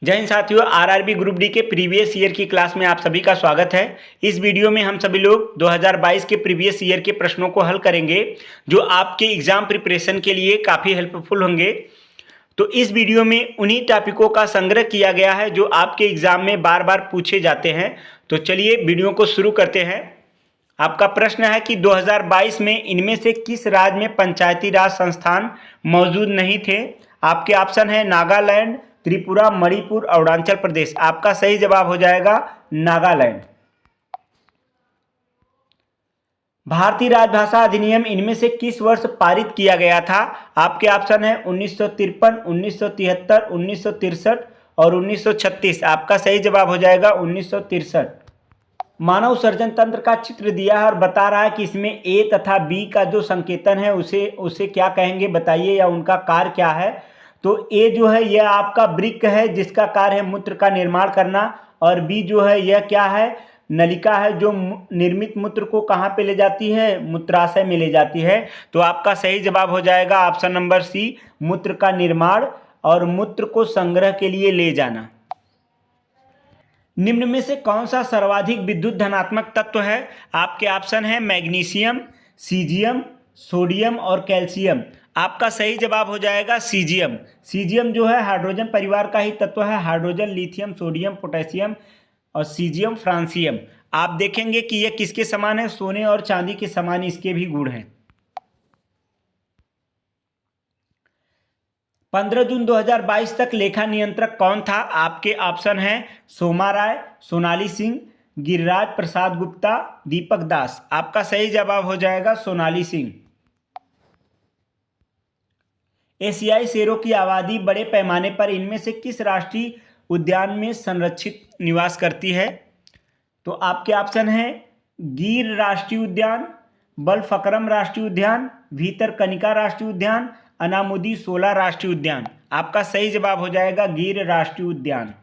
जय हिंद साथियों, RRB group D के प्रीवियस ईयर की क्लास में आप सभी का स्वागत है। इस वीडियो में हम सभी लोग 2022 के प्रीवियस ईयर के प्रश्नों को हल करेंगे जो आपके एग्जाम प्रिपरेशन के लिए काफ़ी हेल्पफुल होंगे। तो इस वीडियो में उन्हीं टॉपिकों का संग्रह किया गया है जो आपके एग्जाम में बार बार पूछे जाते हैं। तो चलिए वीडियो को शुरू करते हैं। आपका प्रश्न है कि 2022 में इनमें से किस राज्य में पंचायती राज संस्थान मौजूद नहीं थे। आपके ऑप्शन है नागालैंड, त्रिपुरा, मणिपुर, अरुणाचल प्रदेश। आपका सही जवाब हो जाएगा नागालैंड। भारतीय राजभाषा अधिनियम इनमें से किस वर्ष पारित किया गया था। आपके ऑप्शन है 1953, 1973, 1963 और 1936। आपका सही जवाब हो जाएगा 1963। मानव सर्जन तंत्र का चित्र दिया है और बता रहा है कि इसमें ए तथा बी का जो संकेतन है उसे क्या कहेंगे बताइए, या उनका कार्य क्या है। तो ए जो है यह आपका वृक्क है जिसका कार्य है मूत्र का निर्माण करना, और बी जो है यह क्या है, नलिका है जो निर्मित मूत्र को कहाँ पे ले जाती है, मूत्राशय में ले जाती है। तो आपका सही जवाब हो जाएगा ऑप्शन नंबर सी, मूत्र का निर्माण और मूत्र को संग्रह के लिए ले जाना। निम्न में से कौन सा सर्वाधिक विद्युत धनात्मक तत्व है। आपके ऑप्शन है मैग्नीशियम, सीजियम, सोडियम और कैल्शियम। आपका सही जवाब हो जाएगा सीजियम। सीजियम जो है हाइड्रोजन परिवार का ही तत्व है। हाइड्रोजन, लिथियम, सोडियम, पोटेशियम और सीजियम, फ्रांसियम। आप देखेंगे कि यह किसके समान है, सोने और चांदी के समान इसके भी गुण हैं। 15 जून 2022 तक लेखा नियंत्रक कौन था। आपके ऑप्शन हैं सोमा राय, सोनाली सिंह, गिरिराज प्रसाद गुप्ता, दीपक दास। आपका सही जवाब हो जाएगा सोनाली सिंह। एशियाई शेरों की आबादी बड़े पैमाने पर इनमें से किस राष्ट्रीय उद्यान में संरक्षित निवास करती है। तो आपके ऑप्शन हैं गिर राष्ट्रीय उद्यान, बलफकरम राष्ट्रीय उद्यान, भीतरकनिका राष्ट्रीय उद्यान, अनामुदी शोला राष्ट्रीय उद्यान। आपका सही जवाब हो जाएगा गिर राष्ट्रीय उद्यान।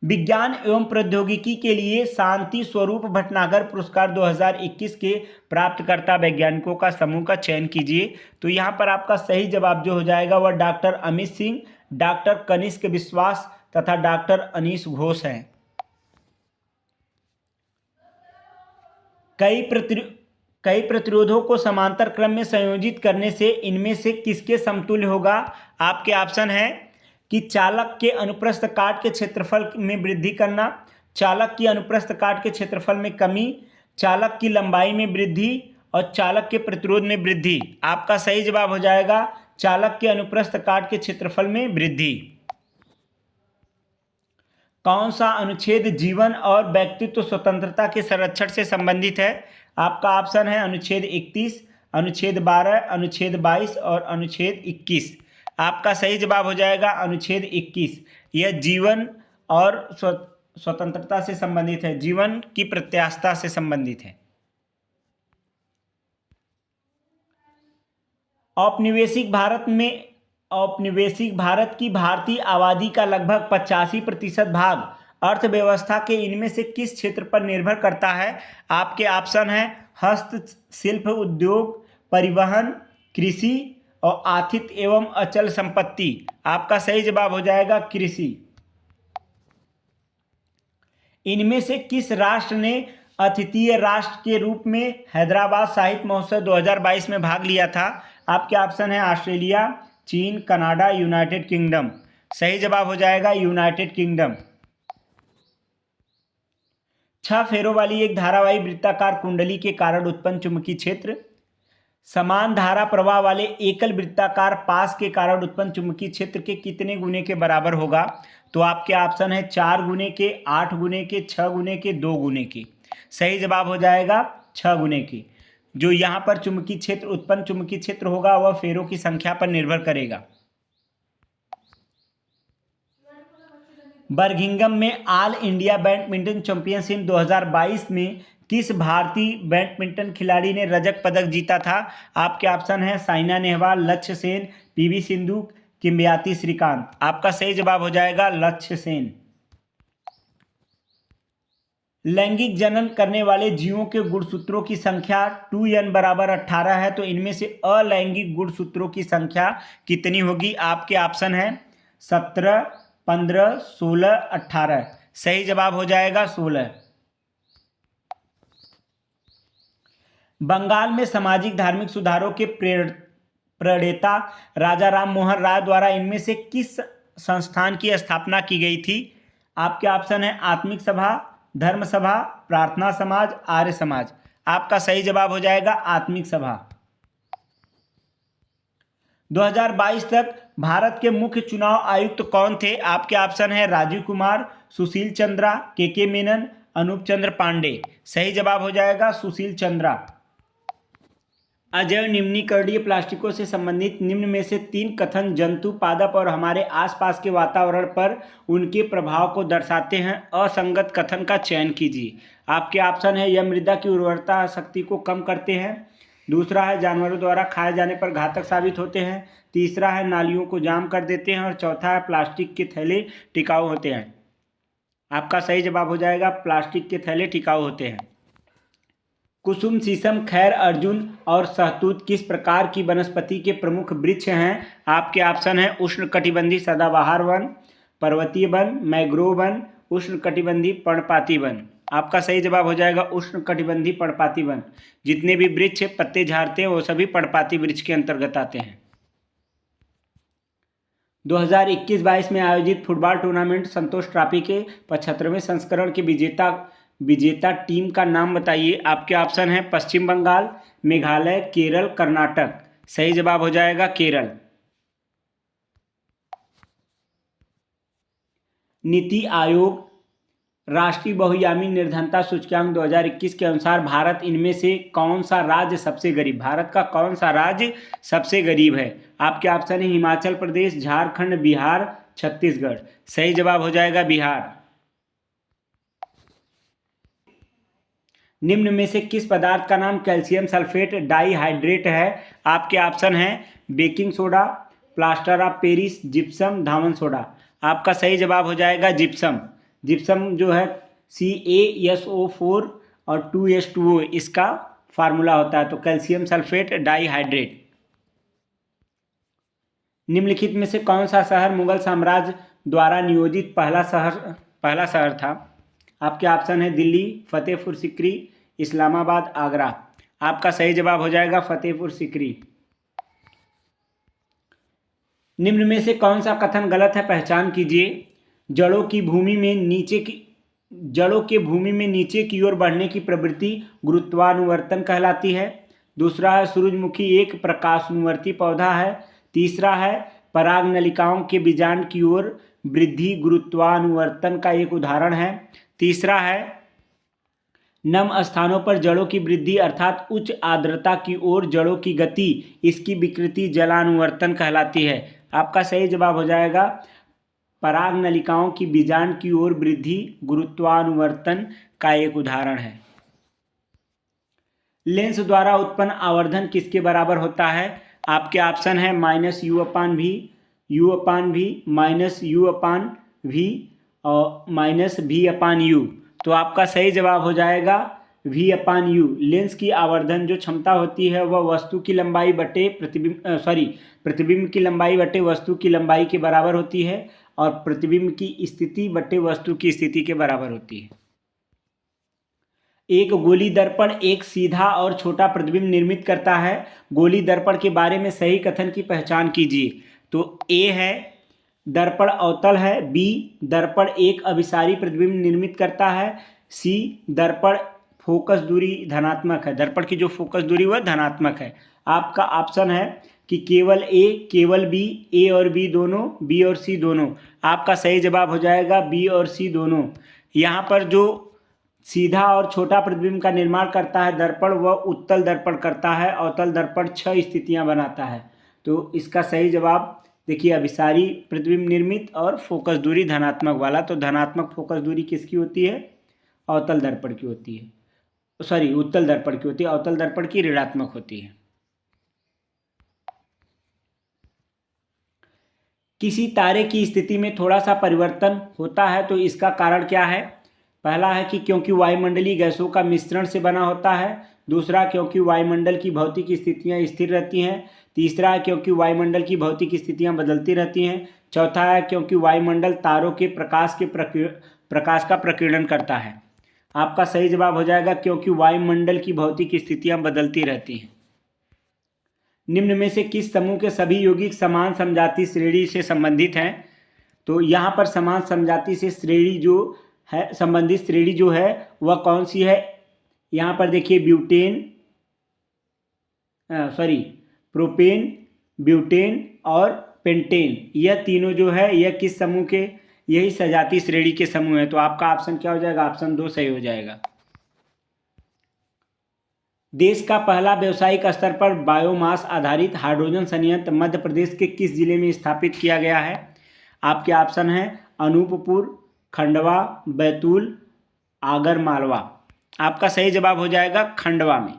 विज्ञान एवं प्रौद्योगिकी के लिए शांति स्वरूप भटनागर पुरस्कार 2021 के प्राप्तकर्ता वैज्ञानिकों का समूह का चयन कीजिए। तो यहाँ पर आपका सही जवाब जो हो जाएगा वह डॉक्टर अमित सिंह, डॉक्टर कनिष्क विश्वास तथा डॉक्टर अनीश घोष हैं। कई प्रतिरोधों को समांतर क्रम में संयोजित करने से इनमें से किसके समतुल्य होगा। आपके ऑप्शन है कि चालक के अनुप्रस्थ काट के क्षेत्रफल में वृद्धि करना, चालक की अनुप्रस्थ काट के क्षेत्रफल में कमी, चालक की लंबाई में वृद्धि और चालक के प्रतिरोध में वृद्धि। आपका सही जवाब हो जाएगा चालक के अनुप्रस्थ काट के क्षेत्रफल में वृद्धि। कौन सा अनुच्छेद जीवन और व्यक्तित्व स्वतंत्रता के संरक्षण से संबंधित है। आपका ऑप्शन है अनुच्छेद 31, अनुच्छेद 12, अनुच्छेद 22 और अनुच्छेद 21। आपका सही जवाब हो जाएगा अनुच्छेद 21। यह जीवन और स्वतंत्रता से संबंधित है, जीवन की प्रत्याशा से संबंधित है। औपनिवेशिक भारत की भारतीय आबादी का लगभग 85% भाग अर्थव्यवस्था के इनमें से किस क्षेत्र पर निर्भर करता है। आपके ऑप्शन है हस्तशिल्प उद्योग, परिवहन, कृषि और आतिथ्य एवं अचल संपत्ति। आपका सही जवाब हो जाएगा कृषि। इनमें से किस राष्ट्र ने अतिथीय राष्ट्र के रूप में हैदराबाद साहित्य महोत्सव 2022 में भाग लिया था। आपके ऑप्शन है ऑस्ट्रेलिया, चीन, कनाडा, यूनाइटेड किंगडम। सही जवाब हो जाएगा यूनाइटेड किंगडम। 6 फेरों वाली एक धारावाही वृत्ताकार कुंडली के कारण उत्पन्न चुंबकीय क्षेत्र समान धारा प्रवाह वाले एकल वृत्ताकार पास के कारण उत्पन्न चुंबकीय क्षेत्र के कितने गुने के बराबर होगा। तो आपके ऑप्शन है 4 गुने के, 8 गुने के, 6 गुने के, 2 गुने के। सही जवाब हो जाएगा 6 गुने के। जो यहाँ पर चुंबकीय क्षेत्र उत्पन्न चुंबकीय क्षेत्र होगा वह फेरों की संख्या पर निर्भर करेगा। बर्मिंघम में ऑल इंडिया बैडमिंटन चैंपियनशिप 2022 में किस भारतीय बैडमिंटन खिलाड़ी ने रजत पदक जीता था। आपके ऑप्शन है साइना नेहवाल, लक्ष्य सेन, पीवी सिंधु, किम्बियाती श्रीकांत। आपका सही जवाब हो जाएगा लक्ष्य सेन। लैंगिक जनन करने वाले जीवों के गुणसूत्रों की संख्या 2n बराबर 18 है। तो इनमें से अलैंगिक गुणसूत्रों की संख्या कितनी होगी। आपके ऑप्शन है 17, 15, 16, 18। सही जवाब हो जाएगा 16। बंगाल में सामाजिक धार्मिक सुधारों के प्रणेता राजा राम मोहन राय द्वारा इनमें से किस संस्थान की स्थापना की गई थी? आपके ऑप्शन है आत्मिक सभा, धर्म सभा, प्रार्थना समाज, आर्य समाज। आपका सही जवाब हो जाएगा आत्मिक सभा। 2022 तक भारत के मुख्य चुनाव आयुक्त कौन थे? आपके ऑप्शन है राजीव कुमार, सुशील चंद्रा, के मेनन, अनूप चंद्र पांडे। सही जवाब हो जाएगा सुशील चंद्रा। अजैव निम्नीकरणीय प्लास्टिकों से संबंधित निम्न में से 3 कथन जंतु, पादप और हमारे आसपास के वातावरण पर उनके प्रभाव को दर्शाते हैं। असंगत कथन का चयन कीजिए। आपके ऑप्शन है यह मृदा की उर्वरता शक्ति को कम करते हैं। दूसरा है जानवरों द्वारा खाए जाने पर घातक साबित होते हैं। तीसरा है नालियों को जाम कर देते हैं। और चौथा है प्लास्टिक के थैले टिकाऊ होते हैं। आपका सही जवाब हो जाएगा प्लास्टिक के थैले टिकाऊ होते हैं। कुसुम, शीशम, खैर, अर्जुन और सहतूत किस प्रकार की वनस्पति के प्रमुख वृक्ष हैं? आपके ऑप्शन है उष्णकटिबंधीय सदाबहार वन, पर्वतीय वन, मैंग्रोव वन, उष्णकटिबंधीय पर्णपाती वन। आपका सही जवाब हो जाएगा उष्णकटिबंधीय पर्णपाती वन। जितने भी वृक्ष पत्ते झाड़ते हैं वो सभी पर्णपाती वृक्ष के अंतर्गत आते हैं। 2021-22 में आयोजित फुटबॉल टूर्नामेंट संतोष ट्रॉफी के 75वें संस्करण के विजेता टीम का नाम बताइए। आपके ऑप्शन है पश्चिम बंगाल, मेघालय, केरल, कर्नाटक। सही जवाब हो जाएगा केरल। नीति आयोग राष्ट्रीय बहुआयामी निर्धनता सूचकांक 2021 के अनुसार भारत इनमें से कौन सा राज्य सबसे गरीब? भारत का कौन सा राज्य सबसे गरीब है? आपके ऑप्शन है हिमाचल प्रदेश, झारखंड, बिहार, छत्तीसगढ़। सही जवाब हो जाएगा बिहार। निम्न में से किस पदार्थ का नाम कैल्शियम सल्फेट डाइहाइड्रेट है? आपके ऑप्शन है baking soda, plaster of Paris, gypsum, Dhawan soda. आपका सही जवाब हो जाएगा जिप्सम। जिप्सम जो है CaSO4 और 2H2O इसका फार्मूला होता है। तो कैल्शियम सल्फेट डाइहाइड्रेट। निम्नलिखित में से कौन सा शहर मुगल साम्राज्य द्वारा नियोजित पहला शहर था? आपके ऑप्शन है दिल्ली, फतेहपुर सीकरी, इस्लामाबाद, आगरा। आपका सही जवाब हो जाएगा फतेहपुर सीकरी। निम्न में से कौन सा कथन गलत है? पहचान कीजिए। जड़ों के भूमि में नीचे की ओर बढ़ने की प्रवृत्ति गुरुत्वानुवर्तन कहलाती है। दूसरा है सूरजमुखी एक प्रकाशानुवर्ती पौधा है। तीसरा है पराग नलिकाओं के बीजांड की ओर वृद्धि गुरुत्वानुवर्तन का एक उदाहरण है। तीसरा है नम स्थानों पर जड़ों की वृद्धि अर्थात उच्च आर्द्रता की ओर जड़ों की गति, इसकी विकृति जलानुवर्तन कहलाती है। आपका सही जवाब हो जाएगा पराग नलिकाओं की बीजांड की ओर वृद्धि गुरुत्वानुवर्तन का एक उदाहरण है। लेंस द्वारा उत्पन्न आवर्धन किसके बराबर होता है? आपके ऑप्शन है -u/v, u/v, -u/v और -v/u। तो आपका सही जवाब हो जाएगा v/u। लेंस की आवर्धन जो क्षमता होती है वह वस्तु की लंबाई बटे प्रतिबिंब की लंबाई बटे वस्तु की लंबाई के बराबर होती है और प्रतिबिंब की स्थिति बटे वस्तु की स्थिति के बराबर होती है। एक गोली दर्पण एक सीधा और छोटा प्रतिबिंब निर्मित करता है। गोली दर्पण के बारे में सही कथन की पहचान कीजिए। तो ए है दर्पण अवतल है, बी दर्पण एक अभिसारी प्रतिबिंब निर्मित करता है, सी दर्पण फोकस दूरी धनात्मक है। दर्पण की जो फोकस दूरी वह धनात्मक है। आपका ऑप्शन है कि केवल ए, केवल बी, ए और बी दोनों, बी और सी दोनों। आपका सही जवाब हो जाएगा बी और सी दोनों। यहाँ पर जो सीधा और छोटा प्रतिबिंब का निर्माण करता है दर्पण वह उत्तल दर्पण करता है। अवतल दर्पण 6 स्थितियां बनाता है। तो इसका सही जवाब देखिए अभिसारी प्रतिबिंब निर्मित और फोकस दूरी धनात्मक वाला। तो धनात्मक फोकस दूरी किसकी होती है? अवतल दर्पण की होती है। उत्तल दर्पण की होती है। अवतल दर्पण की ऋणात्मक होती है। किसी तारे की स्थिति में थोड़ा सा परिवर्तन होता है तो इसका कारण क्या है? पहला है कि क्योंकि वायुमंडलीय गैसों का मिश्रण से बना होता है। दूसरा क्योंकि वायुमंडल की भौतिक स्थितियां स्थिर रहती हैं। तीसरा है क्योंकि वायुमंडल की भौतिक स्थितियां बदलती रहती हैं। चौथा है क्योंकि वायुमंडल तारों के प्रकाश का प्रकीर्णन करता है। आपका सही जवाब हो जाएगा क्योंकि वायुमंडल की भौतिक स्थितियां बदलती रहती हैं। निम्न में से किस समूह के सभी यौगिक समान समजातीय श्रेणी से संबंधित हैं? तो यहाँ पर समान समजातीय से श्रेणी जो है, संबंधित श्रेणी जो है वह कौन सी है? यहाँ पर देखिए प्रोपेन, ब्यूटेन और पेंटेन, यह तीनों जो है यह किस समूह के, यही सजातीय श्रेणी के समूह है। तो आपका ऑप्शन क्या हो जाएगा? ऑप्शन 2 सही हो जाएगा। देश का पहला व्यावसायिक स्तर पर बायोमास आधारित हाइड्रोजन संयंत्र मध्य प्रदेश के किस जिले में स्थापित किया गया है? आपके ऑप्शन हैं अनूपपुर, खंडवा, बैतूल, आगर मालवा। आपका सही जवाब हो जाएगा खंडवा में।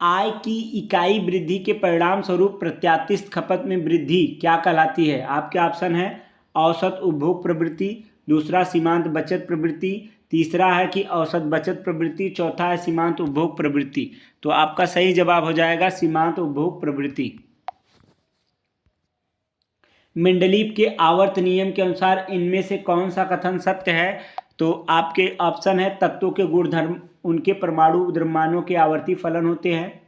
आय की इकाई वृद्धि के परिणाम स्वरूप प्रत्याशित खपत में वृद्धि क्या कहलाती है? आपके ऑप्शन है औसत उपभोग प्रवृत्ति, दूसरा सीमांत बचत प्रवृत्ति, तीसरा है कि औसत बचत प्रवृत्ति, चौथा है सीमांत उपभोग प्रवृत्ति। तो आपका सही जवाब हो जाएगा सीमांत उपभोग प्रवृत्ति। मेंडलीव के आवर्त नियम के अनुसार इनमें से कौन सा कथन सत्य है? तो आपके ऑप्शन है तत्वों के गुणधर्म उनके परमाणु द्रव्यमानों के आवर्ती फलन होते हैं,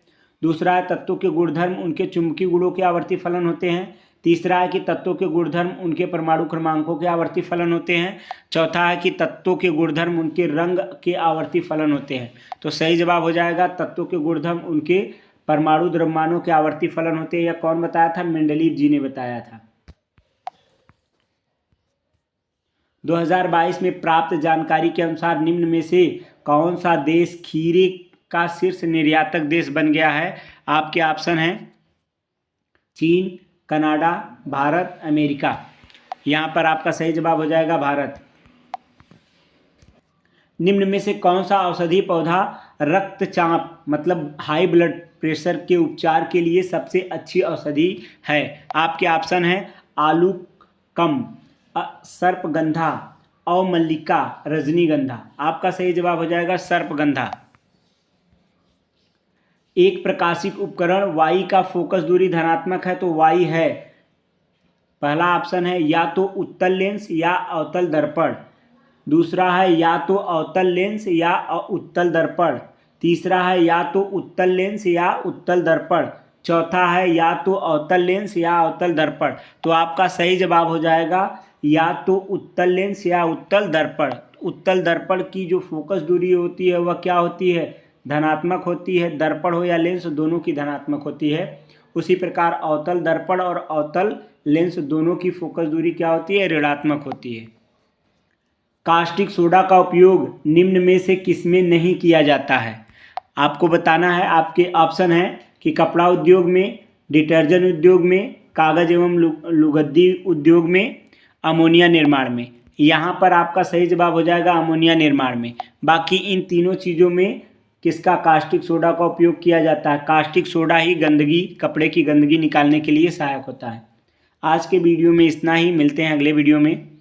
दूसरा है तत्वों के गुणधर्म उनके चुंबकीय गुणों के आवर्ती फलन होते हैं, तीसरा है कि तत्वों के गुणधर्म उनके परमाणु क्रमांकों के आवर्ती फलन होते हैं, चौथा है कि तत्वों के गुणधर्म उनके रंग के आवर्ती फलन होते हैं। तो सही जवाब हो जाएगा तत्वों के गुणधर्म उनके परमाणु द्रव्यमानों के आवर्ती फलन होते हैं। यह कौन बताया था? मेंडलीव जी ने बताया था। 2022 में प्राप्त जानकारी के अनुसार निम्न में से कौन सा देश खीरे का शीर्ष निर्यातक देश बन गया है? आपके ऑप्शन हैं चीन, कनाडा, भारत, अमेरिका। यहाँ पर आपका सही जवाब हो जाएगा भारत। निम्न में से कौन सा औषधि पौधा रक्तचाप मतलब हाई ब्लड प्रेशर के उपचार के लिए सबसे अच्छी औषधि है? आपके ऑप्शन हैं आलूकम, सर्पगंधा, अवमल्लिका, रजनीगंधा। आपका सही जवाब हो जाएगा सर्पगंधा। एक प्रकाशिक उपकरण वाई का फोकस दूरी धनात्मक है तो वाई है, पहला ऑप्शन है या तो उत्तल लेंस या अवतल दर्पण, दूसरा है या तो अवतल लेंस या उत्तल दर्पण, तीसरा है या तो उत्तल लेंस या उत्तल दर्पण, चौथा है या तो अवतल लेंस या अवतल दर्पण। तो आपका सही जवाब हो जाएगा या तो उत्तल लेंस या उत्तल दर्पण। उत्तल दर्पण की जो फोकस दूरी होती है वह क्या होती है? धनात्मक होती है। दर्पण हो या लेंस दोनों की धनात्मक होती है। उसी प्रकार अवतल दर्पण और अवतल लेंस दोनों की फोकस दूरी क्या होती है? ऋणात्मक होती है। कास्टिक सोडा का उपयोग निम्न में से किसमें नहीं किया जाता है? आपको बताना है। आपके ऑप्शन है कि कपड़ा उद्योग में, डिटर्जेंट उद्योग में, कागज एवं लुगदी उद्योग में, अमोनिया निर्माण में। यहाँ पर आपका सही जवाब हो जाएगा अमोनिया निर्माण में। बाकी इन तीनों चीज़ों में किसका कास्टिक सोडा का उपयोग किया जाता है? कास्टिक सोडा ही गंदगी, कपड़े की गंदगी निकालने के लिए सहायक होता है। आज के वीडियो में इतना ही, मिलते हैं अगले वीडियो में।